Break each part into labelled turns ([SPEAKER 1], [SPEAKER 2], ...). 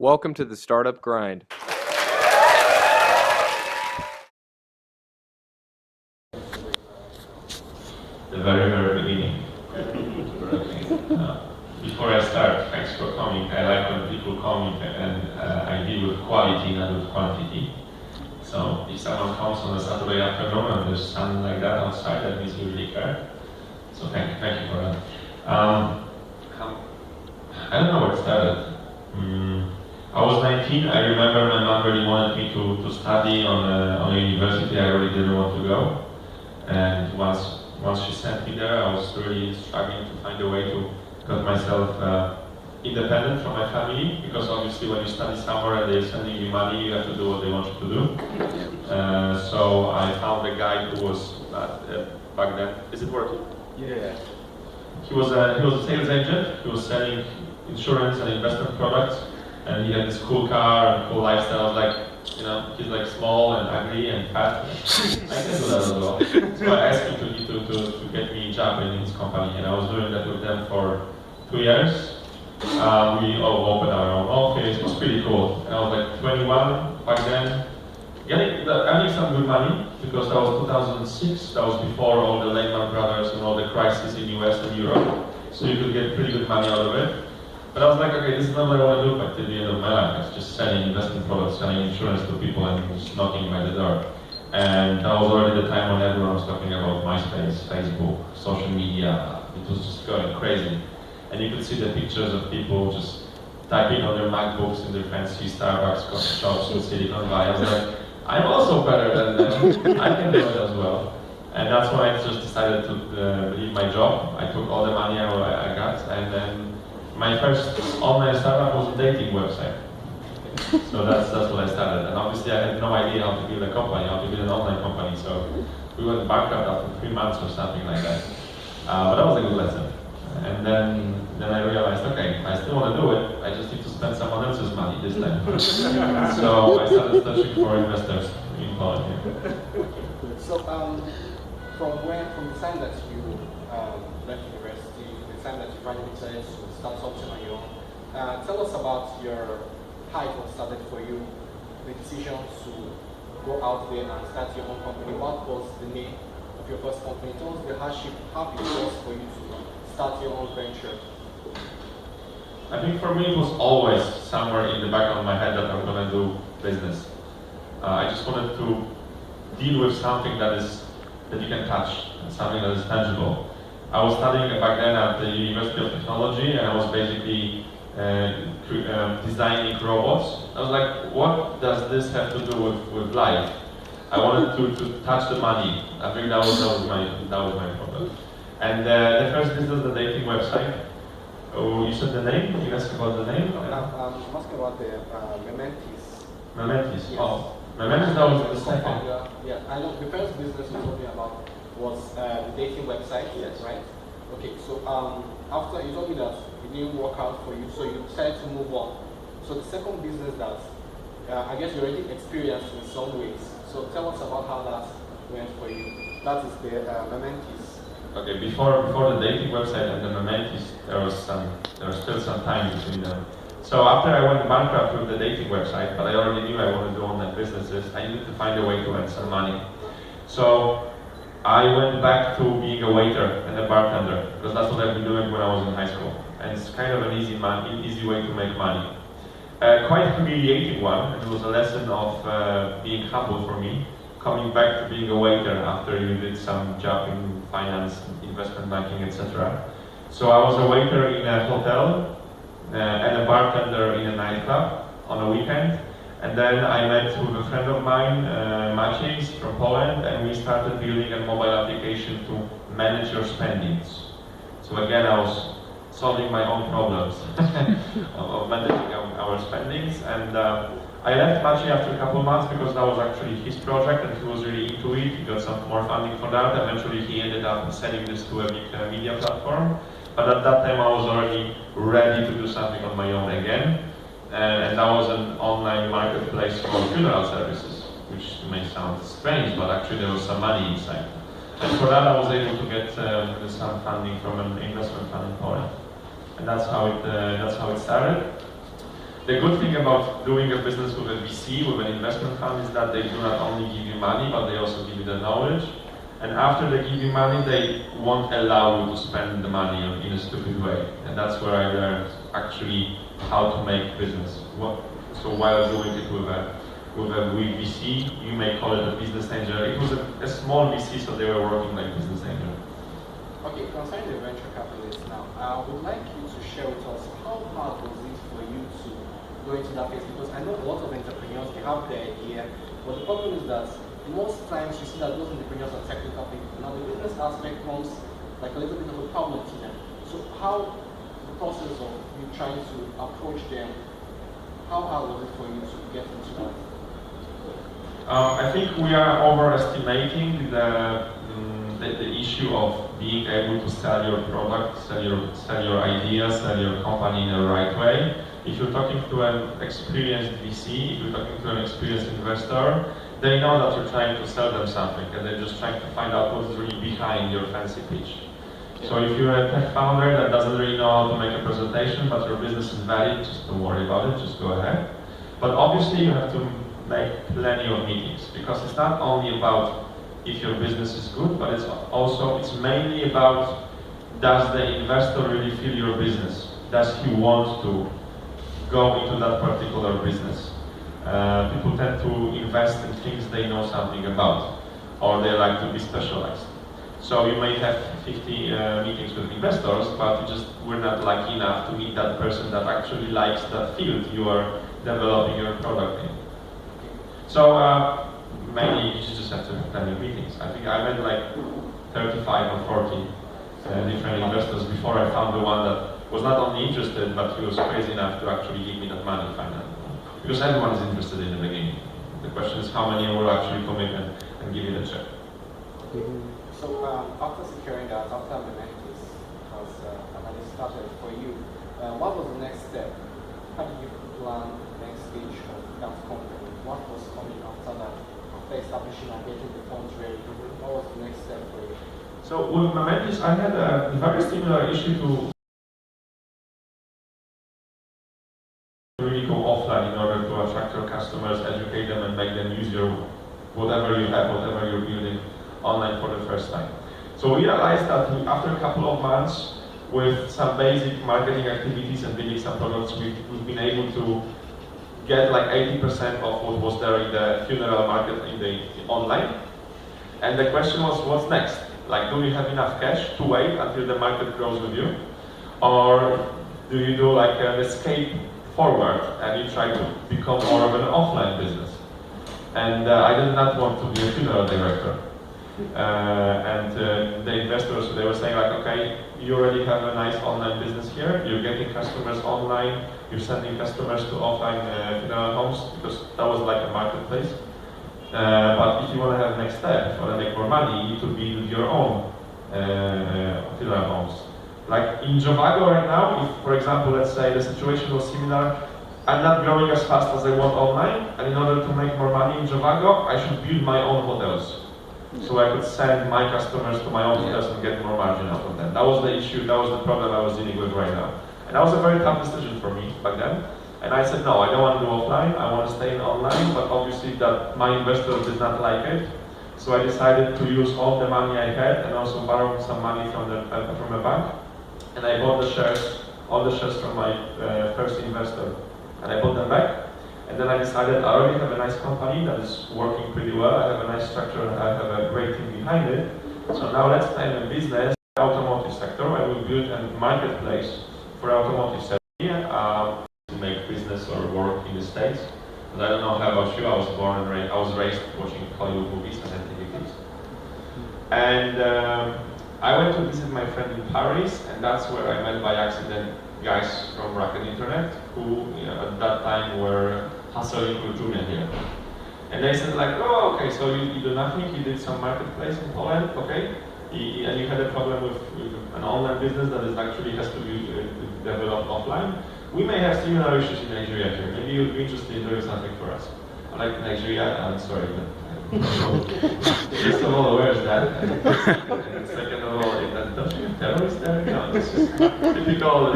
[SPEAKER 1] Welcome to the Startup Grind.
[SPEAKER 2] The very beginning. Before I start, thanks for coming. I like when people come and I deal with quality, not with quantity. So if someone comes on a Saturday afternoon and there's sun like that outside, that means you really care. So thank you for that. I don't know where it started. I was 19. I remember my mom really wanted me to study on a university I really didn't want to go. And once she sent me there, I was really struggling to find a way to get myself independent from my family, because obviously when you study somewhere and they're sending you money, you have to do what they want you to do. So I found a guy who was back then. Is it working?
[SPEAKER 1] Yeah.
[SPEAKER 2] He was a sales agent. He was selling insurance and investment products, and he had this cool car and cool lifestyle. I was like, he's like small and ugly and fat. I can do that as well. So I asked him to get me a job in his company, and I was doing that with them for 2 years. We all opened our own office. It was pretty cool. And I was like 21 back then, earning some good money, because that was 2006. That was before all the Lehman Brothers and all the crises in US and Europe. So you could get pretty good money out of it. But I was like, okay, this is not what I want to do by the end of my life. It's just selling investment products, selling insurance to people and just knocking by the door. And that was already the time when everyone was talking about MySpace, Facebook, social media. It was just going crazy. And you could see the pictures of people just typing on their MacBooks in their fancy Starbucks coffee shops in Silicon Valley. I was like, I'm also better than them. I can do it as well. And that's when I just decided to leave my job. I took all the money I got, and then my first online startup was a dating website. So that's what I started. And obviously I had no idea how to build a company, how to build an online company. So we went bankrupt after 3 months or something like that. But that was a good lesson. And then I realized, okay, I still want to do it. I just need to spend someone else's money this time. So I started searching for investors in Poland.
[SPEAKER 3] So from the time that you left university, the time that you graduated, to start something on your own, tell us about your how it started for you, the decision to go out there and start your own company. What was the name of your first company? Tell us the hardship, how it was for you to start your own venture.
[SPEAKER 2] I think for me it was always somewhere in the back of my head that I'm going to do business. I just wanted to deal with something that you can touch, something that is tangible. I was studying back then at the University of Technology, and I was basically designing robots. I was like, what does this have to do with life? I wanted to touch the money. I think that was my problem. And the first business, the dating website. Oh, you said the name? You asked about the name?
[SPEAKER 3] I'm asking about the Mementis.
[SPEAKER 2] Mementis.
[SPEAKER 3] Yes.
[SPEAKER 2] Oh, Mementis. That was the second.
[SPEAKER 3] Yeah, I know the first business you told me about was the dating website.
[SPEAKER 2] Yes.
[SPEAKER 3] Right. Okay. So after you told me that it didn't work out for you, so you decided to move on. So the second business that I guess you already experienced in some ways. So tell us about how that went for you. That is the Mementis.
[SPEAKER 2] Okay, before the dating website and the Mementis, there was still some time between them. So after I went bankrupt with the dating website, but I already knew I wanted to do online businesses, I needed to find a way to earn some money. So I went back to being a waiter and a bartender, because that's what I've been doing when I was in high school. And it's kind of an easy way to make money. Quite a humiliating one, and it was a lesson of being humble for me, coming back to being a waiter after you did some job in finance, investment banking, etc. So I was a waiter in a hotel and a bartender in a nightclub on a weekend. And then I met with a friend of mine, Maciej from Poland, and we started building a mobile application to manage your spendings. So again, I was solving my own problems of managing our spendings. And I left Maciej after a couple of months because that was actually his project and he was really into it. He got some more funding for that. Eventually he ended up selling this to a big media platform. But at that time I was already ready to do something on my own again. And that was an online marketplace for funeral services, which may sound strange, but actually there was some money inside. And for that I was able to get some funding from an investment fund in Poland. And that's how it started. The good thing about doing a business with a VC, with an investment fund, is that they do not only give you money, but they also give you the knowledge. And after they give you money, they won't allow you to spend the money in a stupid way. And that's where I learned actually how to make business. So while doing it with a VC, you may call it a business angel. It was a small VC, so they were working like business angel.
[SPEAKER 3] Okay, concerning the venture capitalists now, I would like you to share with us how hard was it for you to go into that phase? Because I know a lot of entrepreneurs, they have the idea, but the problem is that most times you see that those entrepreneurs are technical people. Now the business aspect comes like a little bit of a problem to them. So how the process of you trying to approach them, how hard was it for you to get into that?
[SPEAKER 2] I think we are overestimating the issue of being able to sell your product, sell your ideas, sell your company in the right way. If you're talking to an experienced VC, if you're talking to an experienced investor, they know that you're trying to sell them something, and they're just trying to find out what is really behind your fancy pitch. So if you're a tech founder that doesn't really know how to make a presentation, but your business is valid, just don't worry about it, just go ahead. But obviously you have to make plenty of meetings, because it's not only about if your business is good, but it's mainly about, does the investor really feel your business? Does he want to go into that particular business? People tend to invest in things they know something about, or they like to be specialized. So you may have 50 meetings with investors, but we're not lucky enough to meet that person that actually likes that field you are developing your product in. So mainly you just have to have plenty of meetings. I think I met like 35 or 40 different investors before I found the one that was not only interested, but he was crazy enough to actually give me that money finally. Because everyone is interested in the beginning. The question is how many will actually commit and give you the check.
[SPEAKER 3] So after securing that, after Mementi's was started for you, what was the next step? How did you plan the next stage of that company? What was coming after that? After establishing and getting the funds ready, what was the next step for you?
[SPEAKER 2] So with Mementi's, I had a very similar issue to really go offline in order to attract your customers, educate them, and make them use your whatever you have, whatever you're building online for the first time. So we realized that after a couple of months, with some basic marketing activities and building some products, we've been able to get like 80% of what was there in the funeral market in the online. And the question was, what's next? Like, do you have enough cash to wait until the market grows with you? Or do you do like an escape forward and you try to become more of an offline business? And I did not want to be a funeral director. The investors, they were saying like, okay, you already have a nice online business here, you're getting customers online, you're sending customers to offline funeral homes, because that was like a marketplace. But if you want to have next step, if you want to make more money, you need to build your own funeral homes. Like in Jovago right now, if for example, let's say the situation was similar, I'm not growing as fast as I want online, and in order to make more money in Jovago, I should build my own hotels. So I could send my customers to my own hotels and get more margin out of them. That was the issue, that was the problem I was dealing with right now. And that was a very tough decision for me back then. And I said, no, I don't want to do offline, I want to stay in online, but obviously that my investors did not like it. So I decided to use all the money I had and also borrow some money from a bank. And I bought the shares, all the shares from my first investor. And I bought them back. And then I decided I already have a nice company that is working pretty well. I have a nice structure, I have a great team behind it. So now let's time a business, automotive sector. I will build a marketplace for automotive sector to make business or work in the States. But I don't know how about you, I was raised watching Hollywood movies and activities. And I went to visit my friend in Paris, and that's where I met by accident guys from Rocket Internet who at that time were hustling with Julian here. And they said like, oh, okay, so you do nothing, you did some marketplace in Poland, okay? And you had a problem with an online business that is actually has to be developed offline. We may have similar issues in Nigeria here. Maybe you'd be interested in doing something for us. I like Nigeria, I'm sorry, but First of all, where's that? And second of all, don't you have terrorists there? No, this is typical,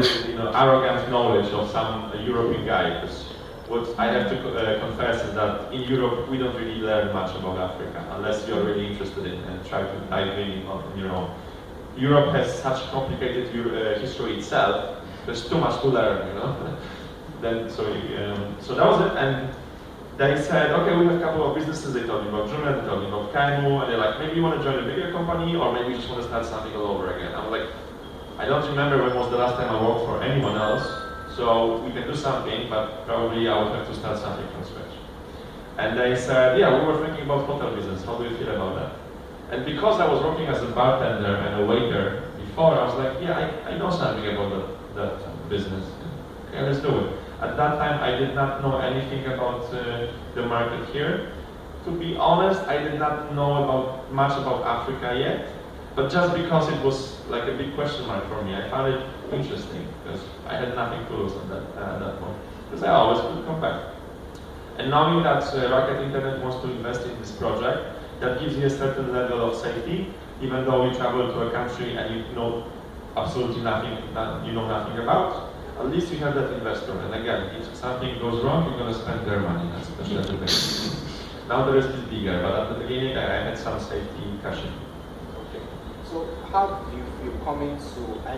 [SPEAKER 2] arrogant knowledge of some European guy. Because what I have to confess is that in Europe we don't really learn much about Africa unless you're really interested in and try to dive in on your own. Europe has such complicated history itself. There's too much to learn, Then so that was it, and they said, okay, we have a couple of businesses. They told me about Jumia, they told me about Kaimu, and they're like, maybe you want to join a bigger company, or maybe you just want to start something all over again. I was like, I don't remember when was the last time I worked for anyone else, so we can do something, but probably I would have to start something from scratch. And they said, yeah, we were thinking about hotel business. How do you feel about that? And because I was working as a bartender and a waiter before, I was like, yeah, I know something about that business. Okay, let's do it. At that time, I did not know anything about the market here. To be honest, I did not know much about Africa yet. But just because it was like a big question mark for me, I found it interesting because I had nothing to lose at that point. Because I always could come back. And knowing that Rocket Internet wants to invest in this project, that gives you a certain level of safety, even though you travel to a country and you know absolutely nothing, you know nothing about. At least you have that investor. And again, if something goes wrong, you're going to spend their money, especially at the beginning. Now the risk is bigger, but at the beginning I had some safety cushion.
[SPEAKER 3] Okay. So how do you feel coming to, I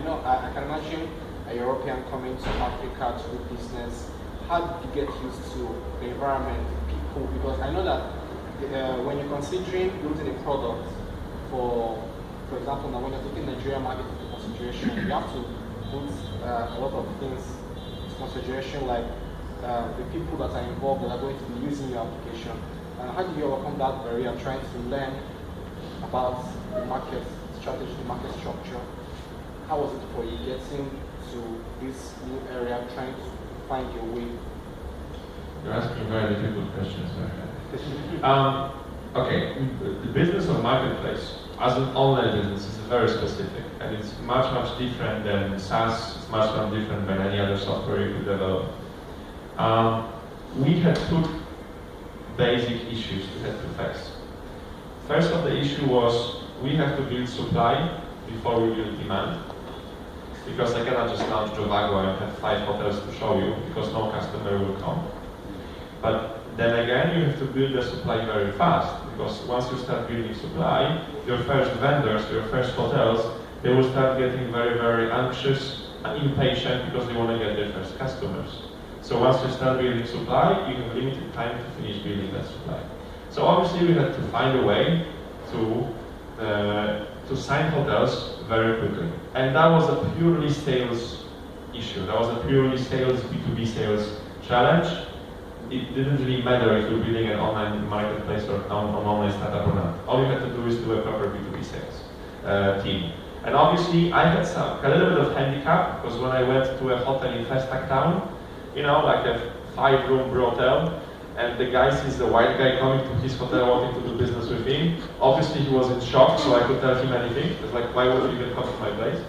[SPEAKER 3] can imagine a European coming to Africa to do business. How did you get used to the environment, people? Because I know that when you're considering building a product, for example, now when you're taking Nigerian market into consideration, you have to put a lot of things into consideration, like the people that are involved that are going to be using your application. How do you overcome that barrier, trying to learn about the market strategy, the market structure? How was it for you getting to this new area, trying to find your way?
[SPEAKER 2] You're asking very difficult questions. Okay, the business of marketplace as an online business is very specific, and it's much, much different than SaaS. It's much, much different than any other software you could develop. We had two basic issues we had to face. First of the issue was we have to build supply before we build demand, because I cannot just launch Jovago and have 5 hotels to show you, because no customer will come. But then again, you have to build the supply very fast, because once you start building supply, your first vendors, your first hotels, they will start getting very, very anxious and impatient because they want to get their first customers. So once you start building supply, you have limited time to finish building that supply. So obviously we had to find a way to sign hotels very quickly. And that was a purely sales issue. That was a purely sales, B2B sales challenge. It didn't really matter if you're building an online marketplace or an online startup or not. All you had to do is do a proper B2B sales team. And obviously I had a little bit of handicap, because when I went to a hotel in Festac town, like a 5-room brothel, and the guy sees the white guy coming to his hotel wanting to do business with him. Obviously he was in shock, so I could tell him anything. It was like, why would you even come to my place?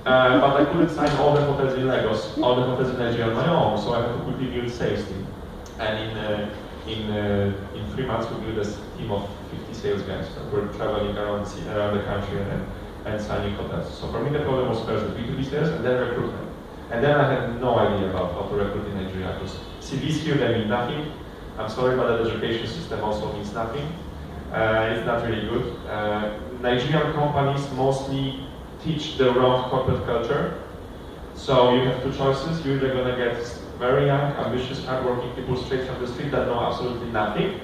[SPEAKER 2] But I couldn't sign all the hotels in Lagos, all the hotels in Nigeria on my own, so I had to quickly build a sales team. And in 3 months we built a team of 50 sales guys that were traveling around the country and signing hotels. So for me the problem was first the B2B sales and then recruitment. And then I had no idea about how to recruit in Nigeria, because CVs here, they mean nothing. I'm sorry, but the education system also means nothing. It's not really good. Nigerian companies mostly teach the wrong corporate culture. So you have two choices. You're either going to get very young, ambitious, hardworking people straight from the street that know absolutely nothing,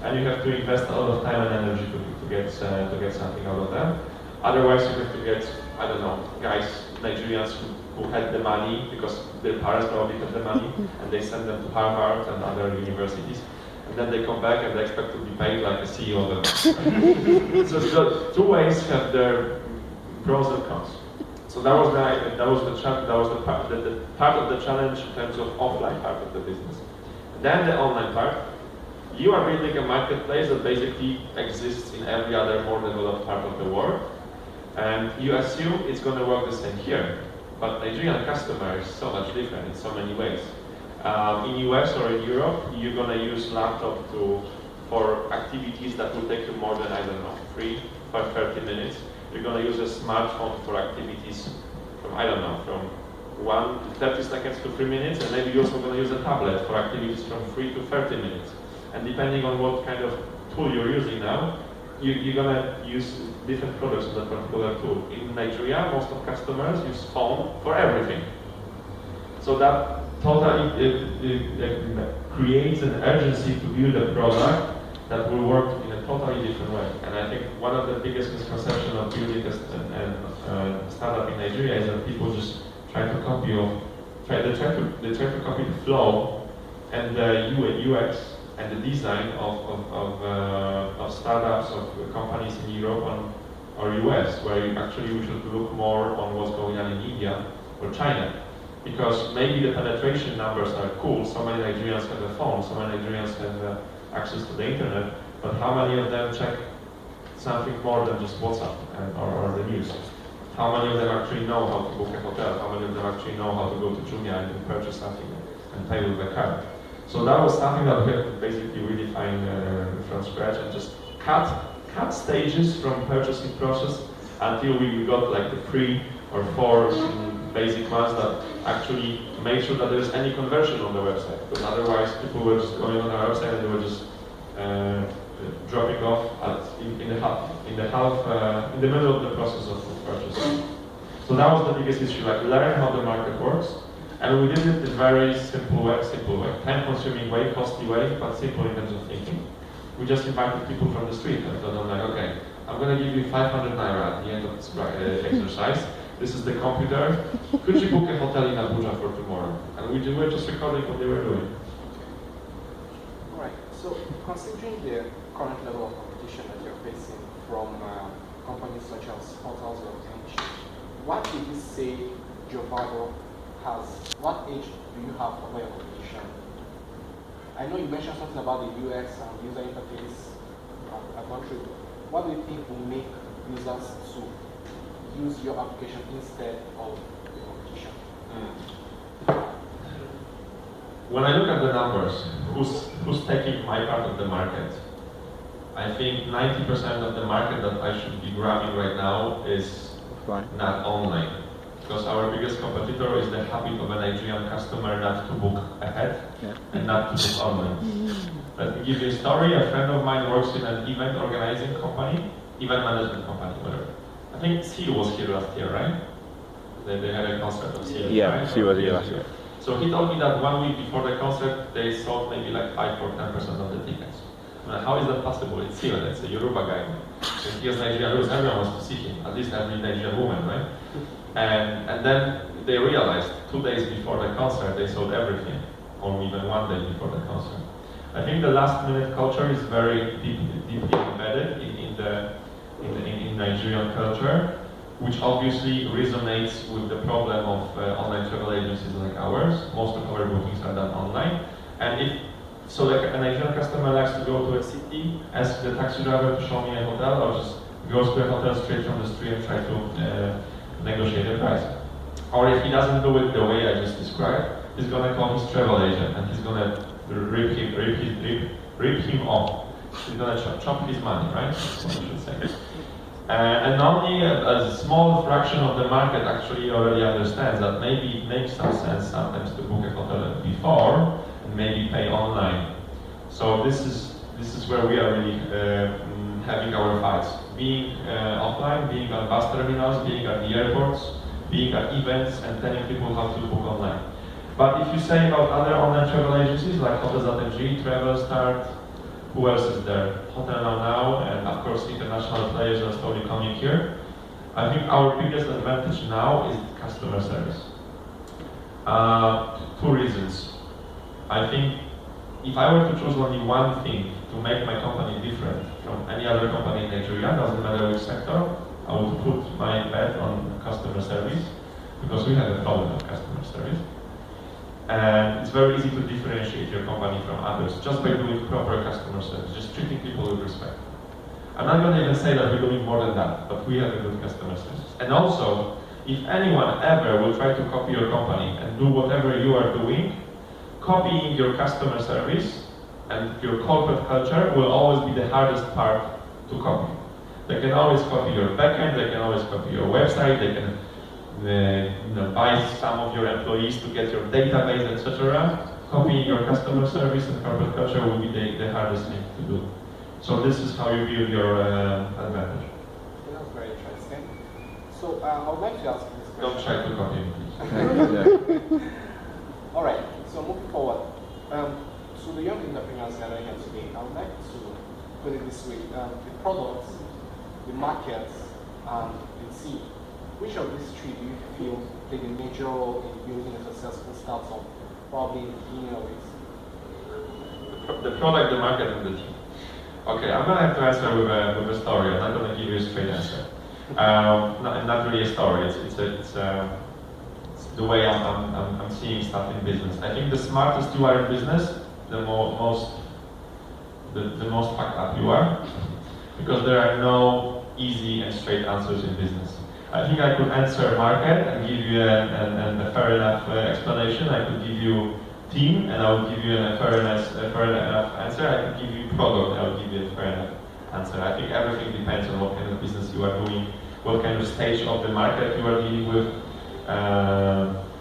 [SPEAKER 2] and you have to invest a lot of time and energy to get something out of them. Otherwise, you have to get, I don't know, guys, Nigerians who had the money because their parents probably had the money, and they send them to Harvard and other universities, and then they come back and they expect to be paid like a CEO of them. So the two ways have their pros and cons. So that was the part of the challenge in terms of offline part of the business. Then the online part. You are building a marketplace that basically exists in every other more developed part of the world, and you assume it's going to work the same here. But Nigerian customer is so much different in so many ways. In US or in Europe, you're going to use laptop for activities that will take you more than, I don't know, 30 minutes. You're going to use a smartphone for activities from, I don't know, from 30 seconds to 3 minutes, and maybe you're also going to use a tablet for activities from 3 to 30 minutes. And depending on what kind of tool you're using now, you're going to use different products on that particular tool. In Nigeria, most of customers use phone for everything. So that totally creates an urgency to build a product that will work in a totally different way. And I think one of the biggest misconceptions of building a startup in Nigeria is that people just try to copy the flow and the UX and the design of startups, of companies in Europe or US, where we should look more on what's going on in India or China. Because maybe the penetration numbers are cool, so many Nigerians have a phone, so many Nigerians have access to the internet, but how many of them check something more than just WhatsApp or the news? How many of them actually know how to book a hotel? How many of them actually know how to go to Jumia and purchase something and pay with a card? So that was something that we had to basically redefine from scratch and just cut stages from purchasing process until we got like the 3 or 4 basic ones that actually made sure that there is any conversion on the website. Because otherwise people were just going on our website and they were just dropping off in the middle of the process of purchase. So that was the biggest issue, like learn how the market works. And we did it in a very simple way, time-consuming way, costly way, but simple in terms of thinking. We just invited people from the street and told them like, okay, I'm going to give you 500 naira at the end of this exercise. This is the computer. Could you book a hotel in Abuja for tomorrow? And we were just recording what they were doing.
[SPEAKER 3] All right. So, considering the current level of competition that you're facing from companies such as hotels or Tenchi, what did you say Jovago has? What age do you have for your competition? I know you mentioned something about the UX and user interface. I've gone through. What do you think will make users to use your application instead of the competition?
[SPEAKER 2] When I look at the numbers, who's taking my part of the market? I think 90% of the market that I should be grabbing right now is not online. Because our biggest competitor is the habit of a Nigerian customer not to book ahead and not to book online. Let me give you a story. A friend of mine works in an event organizing company, event management company, whatever. I think Seal was here last year, right? They had a concert of Seal.
[SPEAKER 1] Yeah,
[SPEAKER 2] right?
[SPEAKER 1] Seal was here last year.
[SPEAKER 2] So he told me that 1 week before the concert, they sold maybe like 5 or 10% of the tickets. How is that possible? It's Seal, it's a Yoruba guy. And he has Nigerian roots, everyone wants to see him, at least every Nigerian woman, right? And then they realized 2 days before the concert, they sold everything, or even 1 day before the concert. I think the last-minute culture is very deeply embedded in Nigerian culture, which obviously resonates with the problem of online travel agencies like ours. Most of our bookings are done online, and so like a Nigerian customer likes to go to a city, ask the taxi driver to show me a hotel, or just goes to a hotel straight from the street and try to negotiate a price. Or if he doesn't do it the way I just described, he's going to call his travel agent and he's going to rip him off. He's going to chop his money, right? That's what I should say. And only a small fraction of the market actually already understands that maybe it makes some sense sometimes to book a hotel before and maybe pay online. So this is where we are really having our fights. Being offline, being on bus terminals, being at the airports, being at events and telling people how to book online. But if you say about other online travel agencies like Hotels.ng, Travel Start, who else is there? Hotel Now, and of course international players are slowly coming here. I think our biggest advantage now is customer service. 2 reasons. I think if I were to choose only one thing to make my company different from any other company in Nigeria, doesn't matter which sector, I would put my bet on customer service, because we have a problem with customer service. And it's very easy to differentiate your company from others just by doing proper customer service, just treating people with respect. I'm not going to even say that we're doing more than that, but we have a good customer service. And also, if anyone ever will try to copy your company and do whatever you are doing, copying your customer service And your corporate culture will always be the hardest part to copy. They can always copy your backend, they can always copy your website, they can buy some of your employees to get your database, etc. Copying your customer service and corporate culture will be the hardest thing to do. So this is how you build your advantage.
[SPEAKER 3] That's very interesting. So I would like to ask you this question.
[SPEAKER 2] Don't try to copy me, please.
[SPEAKER 3] All right, so moving forward, to the young entrepreneurs gathering here today, I would like to put it this way. The products, the markets, and the team, which of these three do you feel played a major role in building a successful startup, probably in the beginning of it?
[SPEAKER 2] The product, the market, and the team. Okay, I'm going to have to answer with a story. I'm not going to give you a straight answer. Not really a story. It's the way I'm seeing stuff in business. I think the smartest you are in business, the most fucked up you are, because there are no easy and straight answers in business. I think I could answer market and give you a fair enough explanation. I could give you team and I would give you a fair enough answer. I could give you product and I would give you a fair enough answer. I think everything depends on what kind of business you are doing, what kind of stage of the market you are dealing with,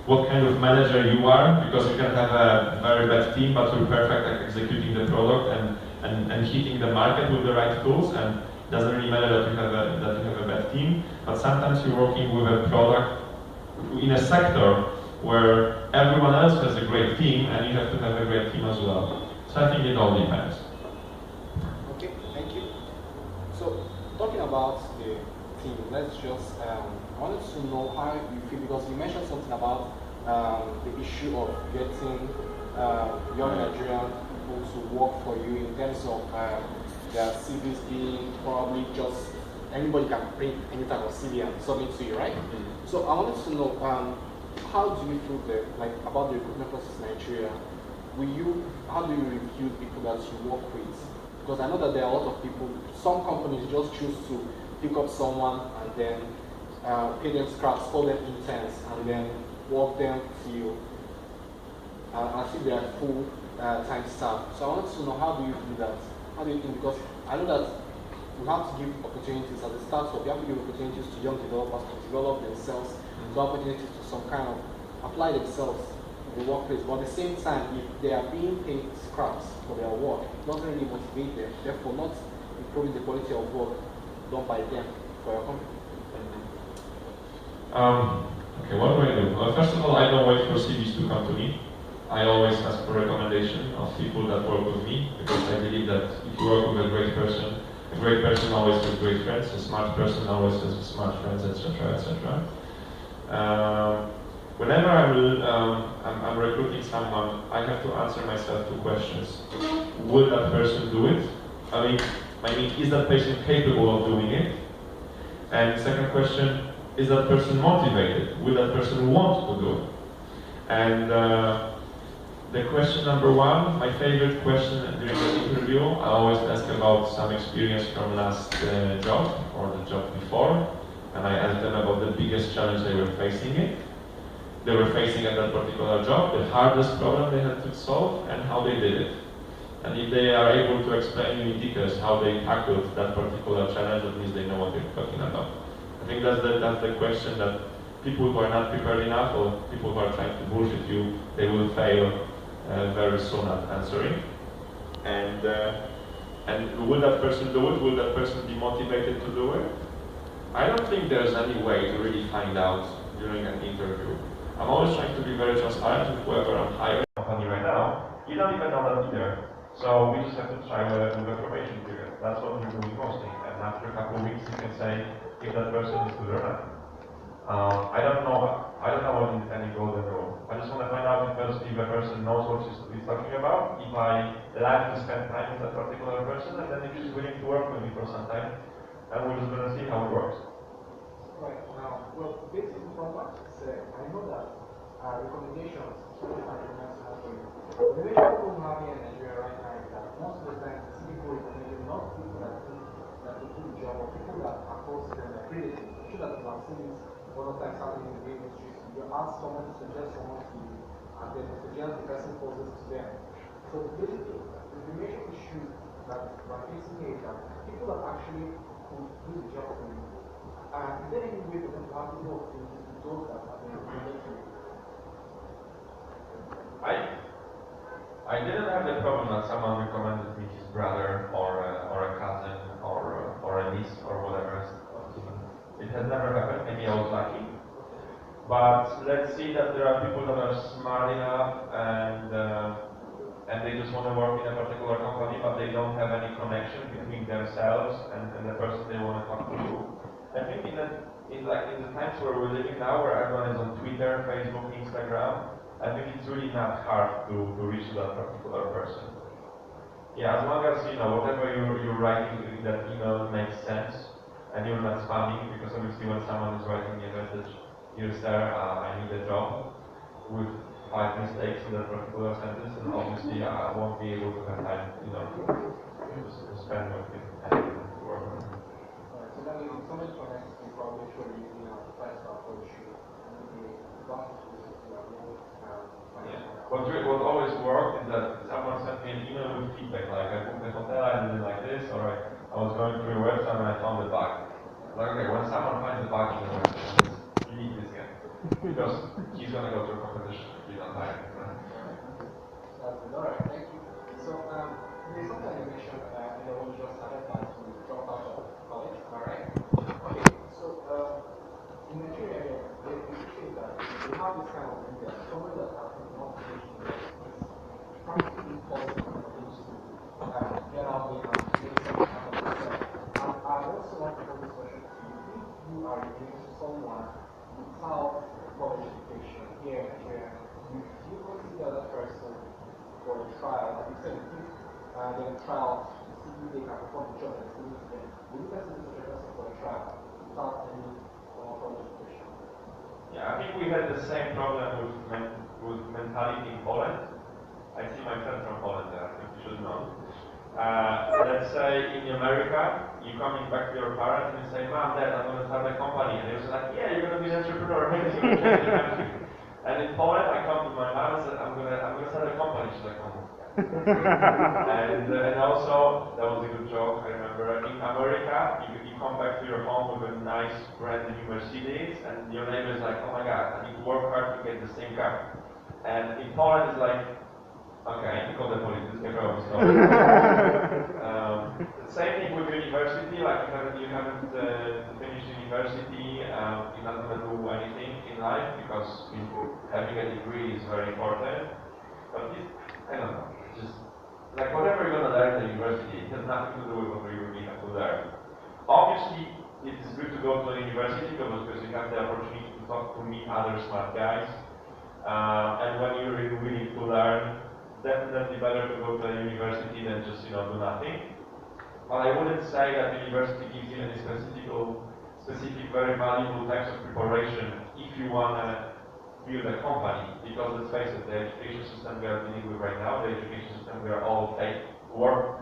[SPEAKER 2] what kind of manager you are, because you can have a very bad team but you're perfect at executing the product and hitting the market with the right tools, and it doesn't really matter that you have a bad team, but sometimes you're working with a product in a sector where everyone else has a great team and you have to have a great team as well. So I think it all depends.
[SPEAKER 3] Okay, thank you. So talking about the team, let's just, I wanted to know how you feel, because you mentioned something about the issue of getting young Nigerian people to work for you in terms of their CVs being probably just, anybody can print any type of CV and submit to you, right? Mm-hmm. So I wanted to know, how do you feel about the recruitment process in Nigeria? How do you review people that you work with? Because I know that there are a lot of people, some companies just choose to pick up someone and then pay them scraps, call them interns, and then work them till until they are full-time staff. So I wanted to know, how do you do that? How do you think? Because I know that you have to give opportunities at the start, so you have to give opportunities to young developers to develop themselves, to opportunities to some kind of apply themselves in the workplace. But at the same time, if they are being paid scraps for their work, it doesn't really motivate them, therefore not improving the quality of work done by them for your company.
[SPEAKER 2] Okay, what do I do? Well, first of all, I don't wait for CVs to come to me. I always ask for recommendation of people that work with me, because I believe that if you work with a great person always has great friends, a smart person always has smart friends, etc., etc. Whenever I'm recruiting someone, I have to answer myself two questions. Will that person do it? I mean, is that person capable of doing it? And second question, is that person motivated? Will that person want to do it? And the question number one, my favorite question during the interview, I always ask about some experience from last job or the job before, and I ask them about the biggest challenge they were facing at that particular job, the hardest problem they had to solve, and how they did it. And if they are able to explain in details how they tackled that particular challenge, that means they know what they're talking about. I think that's the question that people who are not prepared enough, or people who are trying to bullshit you, they will fail very soon at answering. And will that person do it? Will that person be motivated to do it? I don't think there's any way to really find out during an interview. I'm always trying to be very transparent with whoever I'm hiring company right now. You don't even know that either. So we just have to try with a probation period. That's what we're doing mostly. And after a couple of weeks, you can say if that person is good or not. I don't know what is any golden rule. I just want to find out if a person knows what he's talking about, if I like to spend time with that particular person, and then if she's willing to work with me for some time, and we're just going to see how it works.
[SPEAKER 3] Right. Now, well, basically from what you said, I know that recommendations, especially entrepreneurs have to. The major problem we have here in Nigeria right now is that most of the time, people recommending not people that think that will do the job, or people that are close to them, like creative. I'm sure that you have seen this a lot of times happening in the industry. You ask someone to suggest someone to you, and then they suggest the person closest to them. So basically, the major issue that we're facing here is that people that actually could do the job for you. Is there any way for them to have people to those that have been recommended?
[SPEAKER 2] I didn't have the problem that someone recommended me his brother or a cousin or a niece or whatever. It has never happened. Maybe I was lucky. But let's see that there are people that are smart enough and they just want to work in a particular company, but they don't have any connection between themselves and the person they want to talk to. I think in the times where we're living now, where everyone is on Twitter, Facebook, Instagram, I think it's really not hard to reach that particular person. Yeah, as long as whatever you're writing in that email makes sense and you're not spamming, because obviously when someone is writing me a message, "Dear sir, I need a job," with 5 mistakes in that particular sentence, and obviously I won't be able to have time, to spend with him and to work on him.
[SPEAKER 3] So then if somebody connects, we probably show you first approach you.
[SPEAKER 2] What always worked is that someone sent me an email with feedback, like I booked a hotel, I did it like this, or I was going through your website and I found the bug. Like, okay, when someone finds a bug in the website, you need this guy, because he's going to go to a competition if you don't hire him.
[SPEAKER 3] Alright, thank you. So, there's something you mentioned, when you just started that you dropped out of college, am I right? Okay, so, in Nigeria, the issue is that we have this kind of thing that someone that has not finished is practically impossible for them to get out there and create some kind of success. And I also like to put this question to you. If you are engaged to someone without college education here in Nigeria, do you consider that person for a trial? Like you said, if they're in trial to see if they can perform the job that's given to them, will you consider such a person for a trial without any college education?
[SPEAKER 2] Yeah, I think we had the same problem with mentality in Poland. I see my friend from Poland there, I think you should know. Let's say in America, you're coming back to your parents and you say, "Mom, Dad, I'm going to start a company." And they're like, "Yeah, you're going to be an entrepreneur, maybe you're going to change the country." And in Poland, I come to my mom and said, I'm going to start a company. She's like, "Oh." and also, that was a good joke, I remember. In America, you come back to your home with a nice brand new Mercedes, and your neighbor is like, "Oh my God, I need to work hard to get the same car." And in Poland, it's like, "Okay, I need to call the police, this guy probably stole it." Same thing with university, like you haven't finished university, you're not going to do anything in life, because having a degree is very important. But I don't know, just like whatever you're going to learn at university, it has nothing to do with what you really have to learn. Obviously, it is good to go to a university because you have the opportunity to meet other smart guys. And when you're really willing to learn, definitely better to go to a university than just do nothing. But I wouldn't say that university gives you any specific very valuable types of preparation if you want to build a company. Because let's face it, the education system we are dealing with right now, the education system we are all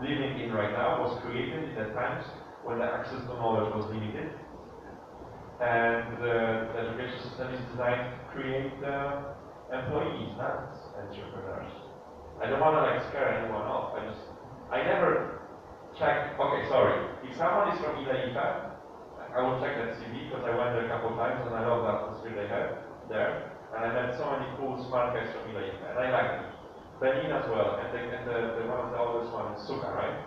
[SPEAKER 2] living in right now, was created in the times when the access to knowledge was limited. And the education system is designed to create employees, not entrepreneurs. I don't want to scare anyone off. I never check. Okay, sorry. If someone is from Ileife, I will check that CV because I went there a couple of times and I love the atmosphere they have there. And I met so many cool, smart guys from Ileife, and I like them. Benin as well, and the one of the oldest one is Suka, right?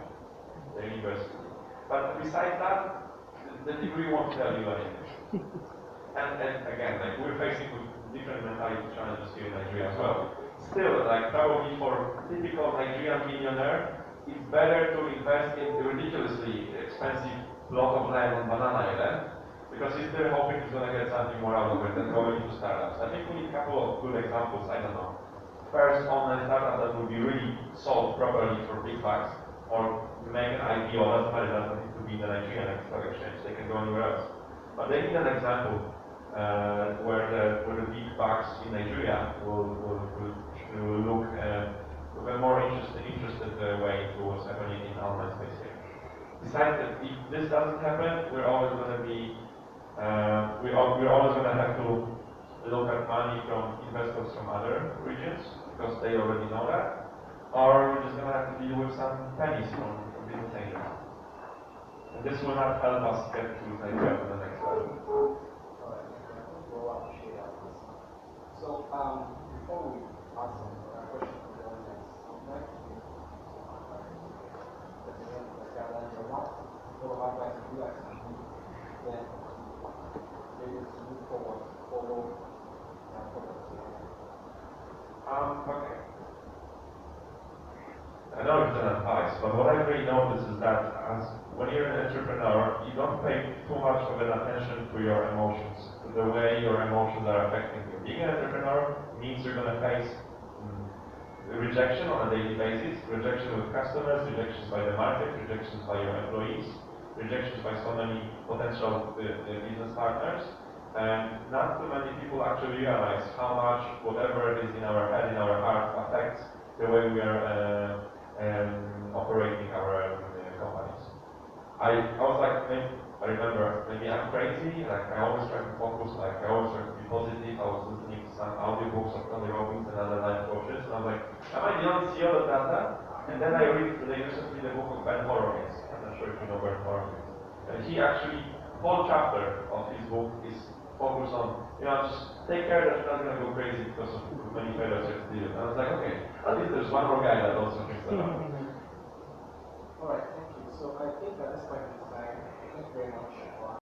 [SPEAKER 2] The university. But besides that, the degree won't tell you anything. And again, like we're facing with different mentality challenges here in Nigeria as well. Still, like probably for typical Nigerian millionaire, it's better to invest in the ridiculously expensive plot of land on Banana Island, because he's still hoping he's going to get something more out of it than going into startups. I think we need a couple of good examples, I don't know. First, online startup that will be really sold properly for big bucks, or make an IPO, doesn't matter, doesn't need to be the Nigerian stock exchange, they can go anywhere else. But they need an example where the big bucks in Nigeria will look with a more interested way to what's happening in online space here. Besides that, if this doesn't happen, we're always going to be we're always going to have to look at money from investors from other regions because they already know that, or we're just going to have to deal with some this will not help us get to the next level.
[SPEAKER 3] Alright, I think we'll appreciate that. So, before we ask some questions from the audience, I would like to present the guidelines or what sort of advice would you like to give them maybe to move forward, follow their products?
[SPEAKER 2] Okay. I know it's an advice, but what I really notice is that when you're an entrepreneur, you don't pay too much of an attention to your emotions, to the way your emotions are affecting you. Being an entrepreneur means you're going to face rejection on a daily basis, rejection with customers, rejections by the market, rejections by your employees, rejections by so many potential business partners. And not too many people actually realize how much whatever is in our head, in our heart, affects the way we are operating our companies. I was like, I remember, maybe I'm crazy, like I always try to focus, like I always try to be positive. I was listening to some audiobooks of Tony Robbins and other life coaches, and I was like, am I the only CEO that does that? And then I read recently the book of Ben Horowitz. I'm not sure if you know Ben Horowitz. And he actually, whole chapter of his book is focused on, just take care that you're not going to go crazy because of many failures you have to deal with. And I was like, okay, at least there's one more guy that also thinks that out.
[SPEAKER 3] Alright, thank you. So I think at this point in time, thank you very much for